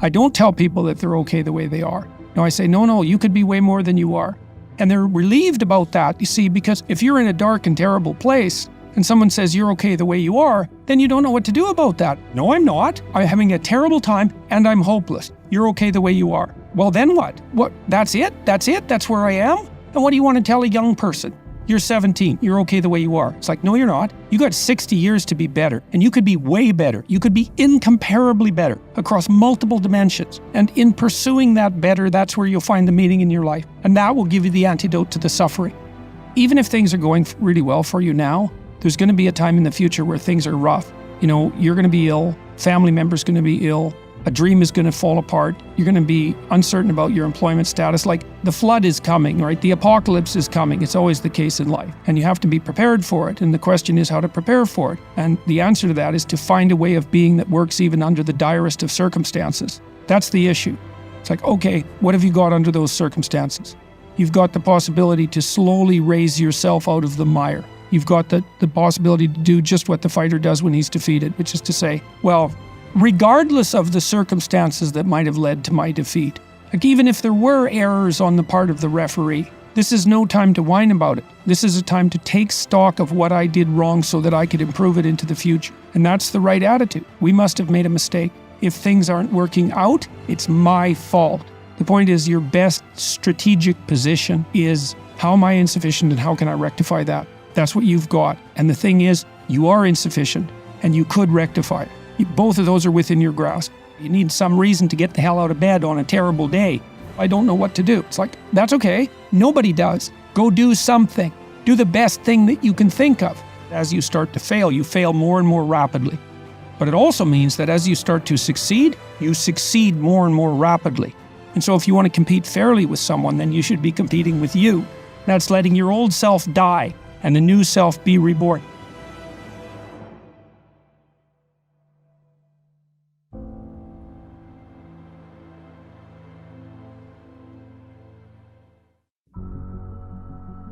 I don't tell people that they're okay the way they are. No, I say, no, you could be way more than you are. And they're relieved about that, you see, because if you're in a dark and terrible place and someone says you're okay the way you are, then you don't know what to do about that. No, I'm not. I'm having a terrible time and I'm hopeless. You're okay the way you are. Well, then what? What? That's it? That's where I am? And what do you want to tell a young person? You're 17. You're okay the way you are. It's like, no, you're not. You got 60 years to be better. And you could be way better. You could be incomparably better across multiple dimensions. And in pursuing that better, that's where you'll find the meaning in your life. And that will give you the antidote to the suffering. Even if things are going really well for you now, there's going to be a time in the future where things are rough. You know, you're going to be ill. Family member's going to be ill. A dream is going to fall apart. You're going to be uncertain about your employment status. Like the flood is coming, right? The apocalypse is coming. It's always the case in life. And you have to be prepared for it. And the question is how to prepare for it. And the answer to that is to find a way of being that works even under the direst of circumstances. That's the issue. It's like, okay, what have you got under those circumstances? You've got the possibility to slowly raise yourself out of the mire. You've got the possibility to do just what the fighter does when he's defeated, which is to say, well, regardless of the circumstances that might have led to my defeat, like even if there were errors on the part of the referee, this is no time to whine about it. This is a time to take stock of what I did wrong so that I could improve it into the future. And that's the right attitude. We must have made a mistake. If things aren't working out, it's my fault. The point is your best strategic position is, how am I insufficient and how can I rectify that? That's what you've got. And the thing is, you are insufficient and you could rectify it. Both of those are within your grasp. You need some reason to get the hell out of bed on a terrible day. I don't know what to do. It's like, that's okay. Nobody does. Go do something. Do the best thing that you can think of. As you start to fail, you fail more and more rapidly. But it also means that as you start to succeed, you succeed more and more rapidly. And so if you want to compete fairly with someone, then you should be competing with you. That's letting your old self die and the new self be reborn.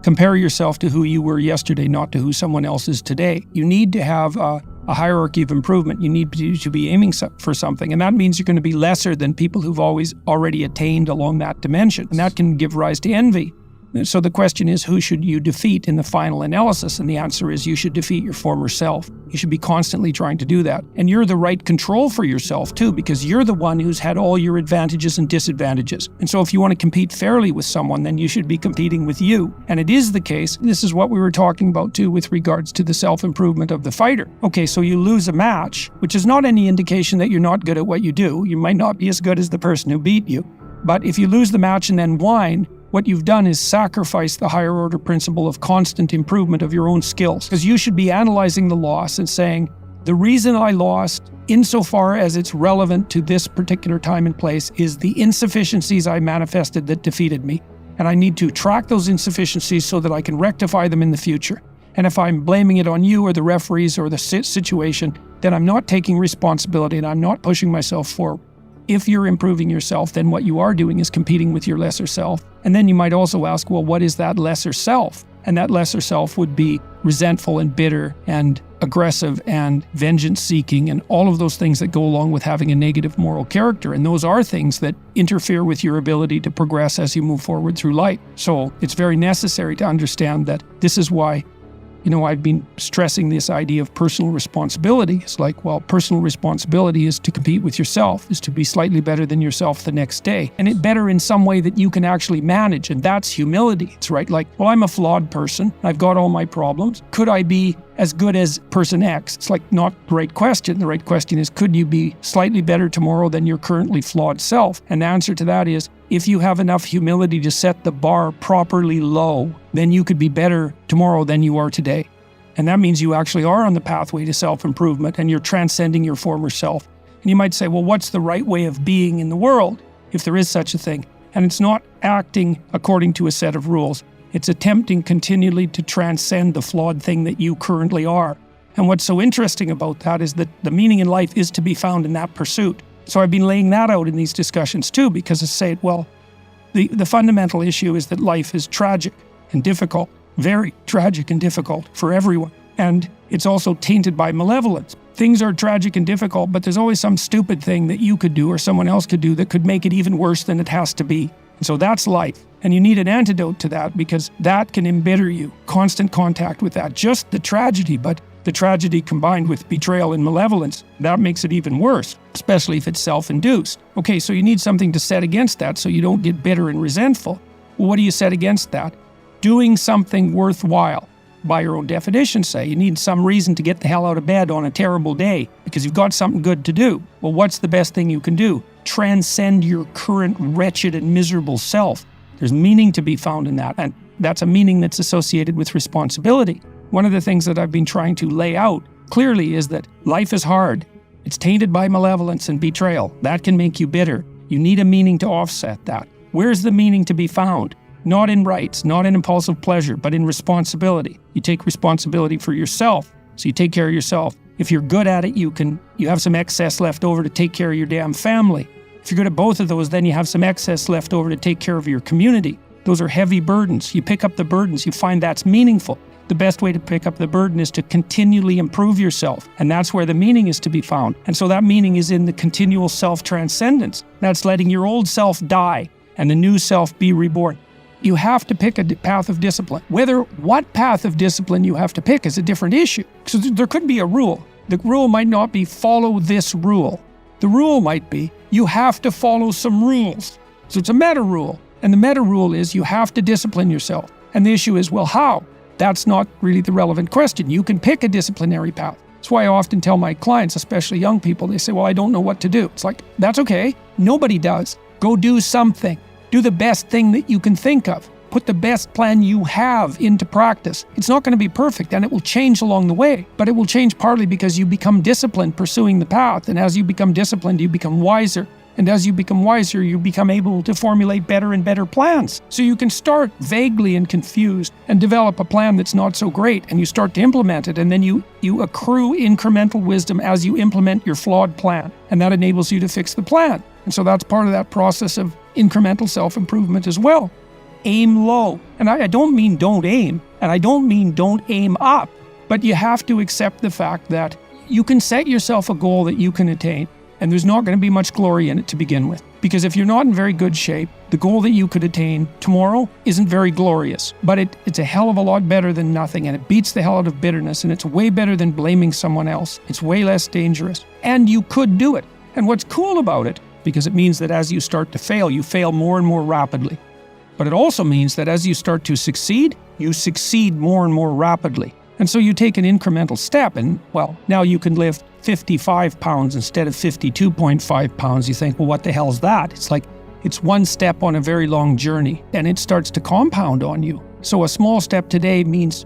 Compare yourself to who you were yesterday, not to who someone else is today. You need to have a hierarchy of improvement. You need to be aiming for something. And that means you're going to be lesser than people who've already attained along that dimension. And that can give rise to envy. So the question is, who should you defeat in the final analysis? And the answer is, you should defeat your former self. You should be constantly trying to do that. And you're the right control for yourself too, because you're the one who's had all your advantages and disadvantages. And so if you want to compete fairly with someone, then you should be competing with you. And it is the case, this is what we were talking about too with regards to the self-improvement of the fighter. Okay, so you lose a match, which is not any indication that you're not good at what you do. You might not be as good as the person who beat you. But if you lose the match and then whine, what you've done is sacrifice the higher order principle of constant improvement of your own skills. Because you should be analyzing the loss and saying, the reason I lost, insofar as it's relevant to this particular time and place, is the insufficiencies I manifested that defeated me. And I need to track those insufficiencies so that I can rectify them in the future. And if I'm blaming it on you or the referees or the situation, then I'm not taking responsibility and I'm not pushing myself forward. If you're improving yourself, then what you are doing is competing with your lesser self. And then you might also ask, well, what is that lesser self? And that lesser self would be resentful and bitter and aggressive and vengeance-seeking and all of those things that go along with having a negative moral character. And those are things that interfere with your ability to progress as you move forward through life. So it's very necessary to understand that this is why I've been stressing this idea of personal responsibility. It's like, well, personal responsibility is to compete with yourself, is to be slightly better than yourself the next day. And it better in some way that you can actually manage. And that's humility. It's right. Like, well, I'm a flawed person. I've got all my problems. Could I be as good as person X? It's like not the right question. The right question is, could you be slightly better tomorrow than your currently flawed self? And the answer to that is, if you have enough humility to set the bar properly low, then you could be better tomorrow than you are today. And that means you actually are on the pathway to self-improvement and you're transcending your former self. And you might say, well, what's the right way of being in the world, if there is such a thing? And it's not acting according to a set of rules. It's attempting continually to transcend the flawed thing that you currently are. And what's so interesting about that is that the meaning in life is to be found in that pursuit. So I've been laying that out in these discussions too, because I say, well, the fundamental issue is that life is tragic and difficult, very tragic and difficult for everyone. And it's also tainted by malevolence. Things are tragic and difficult, but there's always some stupid thing that you could do or someone else could do that could make it even worse than it has to be. And so that's life. And you need an antidote to that because that can embitter you. Constant contact with that. Just the tragedy, but the tragedy combined with betrayal and malevolence, that makes it even worse, especially if it's self-induced. Okay, so you need something to set against that so you don't get bitter and resentful. Well, what do you set against that? Doing something worthwhile. By your own definition, say, you need some reason to get the hell out of bed on a terrible day because you've got something good to do. Well, what's the best thing you can do? Transcend your current wretched and miserable self. There's meaning to be found in that, and that's a meaning that's associated with responsibility. One of the things that I've been trying to lay out clearly is that life is hard. It's tainted by malevolence and betrayal. That can make you bitter. You need a meaning to offset that. Where's the meaning to be found? Not in rights, not in impulsive pleasure, but in responsibility. You take responsibility for yourself, so you take care of yourself. If you're good at it, you have some excess left over to take care of your damn family. If you're good at both of those, then you have some excess left over to take care of your community. Those are heavy burdens. You pick up the burdens, you find that's meaningful. The best way to pick up the burden is to continually improve yourself, and that's where the meaning is to be found. And so that meaning is in the continual self-transcendence. That's letting your old self die and the new self be reborn. You have to pick a path of discipline. What path of discipline you have to pick is a different issue. So there could be a rule. The rule might not be follow this rule. The rule might be you have to follow some rules. So it's a meta rule. And the meta rule is you have to discipline yourself. And the issue is, well, how? That's not really the relevant question. You can pick a disciplinary path. That's why I often tell my clients, especially young people, they say, well, I don't know what to do. It's like, that's okay. Nobody does. Go do something. Do the best thing that you can think of. Put the best plan you have into practice. It's not going to be perfect, and it will change along the way, but it will change partly because you become disciplined pursuing the path, and as you become disciplined, you become wiser, and as you become wiser, you become able to formulate better and better plans. So you can start vaguely and confused and develop a plan that's not so great, and you start to implement it, and then you accrue incremental wisdom as you implement your flawed plan, and that enables you to fix the plan. And so that's part of that process of incremental self-improvement as well. Aim low. And I don't mean don't aim, and I don't mean don't aim up, but you have to accept the fact that you can set yourself a goal that you can attain, and there's not going to be much glory in it to begin with. Because if you're not in very good shape, the goal that you could attain tomorrow isn't very glorious, but it's a hell of a lot better than nothing, and it beats the hell out of bitterness, and it's way better than blaming someone else. It's way less dangerous, and you could do it. And what's cool about it, because it means that as you start to fail, you fail more and more rapidly. But it also means that as you start to succeed, you succeed more and more rapidly. And so you take an incremental step and, well, now you can lift 55 pounds instead of 52.5 pounds. You think, well, what the hell is that? It's like, it's one step on a very long journey, and it starts to compound on you. So a small step today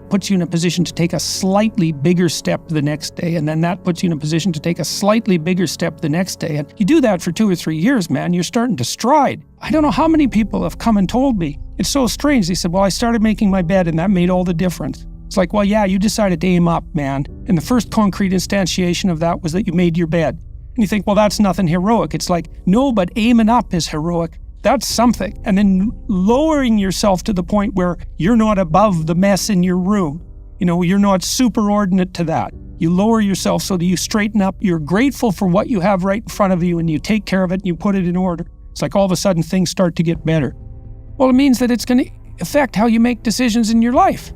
puts you in a position to take a slightly bigger step the next day, and then that puts you in a position to take a slightly bigger step the next day. And you do that for 2 or 3 years, man, you're starting to stride. I don't know how many people have come and told me. It's so strange. They said, well, I started making my bed and that made all the difference. It's like, well, yeah, you decided to aim up, man. And the first concrete instantiation of that was that you made your bed. And you think, well, that's nothing heroic. It's like, no, but aiming up is heroic. That's something. And then lowering yourself to the point where you're not above the mess in your room. You know, you're not superordinate to that. You lower yourself so that you straighten up. You're grateful for what you have right in front of you, and you take care of it and you put it in order. It's like all of a sudden things start to get better. Well, it means that it's going to affect how you make decisions in your life.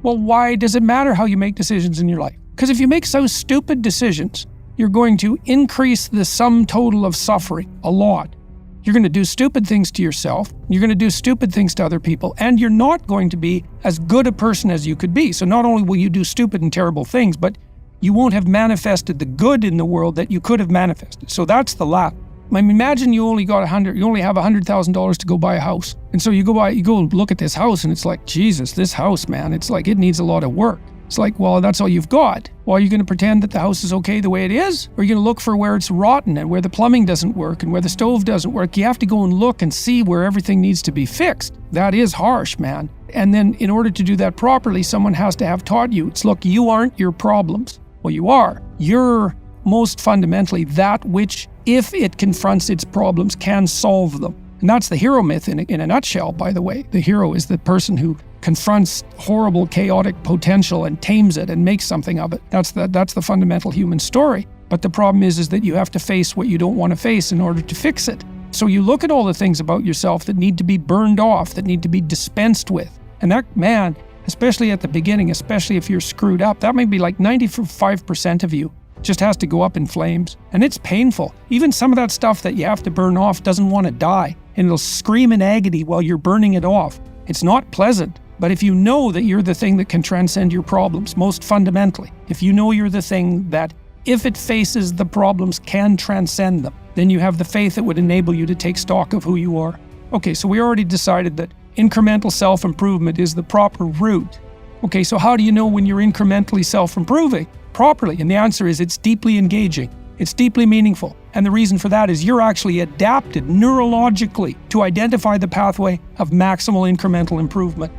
Well, why does it matter how you make decisions in your life? Because if you make so stupid decisions, you're going to increase the sum total of suffering a lot. You're going to do stupid things to yourself, you're going to do stupid things to other people, and you're not going to be as good a person as you could be. So not only will you do stupid and terrible things, but you won't have manifested the good in the world that you could have manifested. So that's the lack. I mean, imagine you only have $100,000 to go buy a house. And so you go look at this house and it's like, Jesus, this house, man, it's like, it needs a lot of work. It's like, well, that's all you've got. Well, are you going to pretend that the house is okay the way it is? Or are you going to look for where it's rotten and where the plumbing doesn't work and where the stove doesn't work? You have to go and look and see where everything needs to be fixed. That is harsh, man. And then in order to do that properly, someone has to have taught you, it's look, you aren't your problems. Well, you are. You're most fundamentally that which, if it confronts its problems, can solve them. And that's the hero myth in a nutshell, by the way. The hero is the person who confronts horrible, chaotic potential and tames it and makes something of it. That's the fundamental human story. But the problem is that you have to face what you don't want to face in order to fix it. So you look at all the things about yourself that need to be burned off, that need to be dispensed with. And that, man, especially at the beginning, especially if you're screwed up, that may be like 95% of you just has to go up in flames. And it's painful. Even some of that stuff that you have to burn off doesn't want to die. And it'll scream in agony while you're burning it off. It's not pleasant. But if you know that you're the thing that can transcend your problems, most fundamentally, if you know you're the thing that, if it faces the problems, can transcend them, then you have the faith that would enable you to take stock of who you are. Okay, so we already decided that incremental self-improvement is the proper route. Okay, so how do you know when you're incrementally self-improving properly? And the answer is it's deeply engaging. It's deeply meaningful. And the reason for that is you're actually adapted neurologically to identify the pathway of maximal incremental improvement.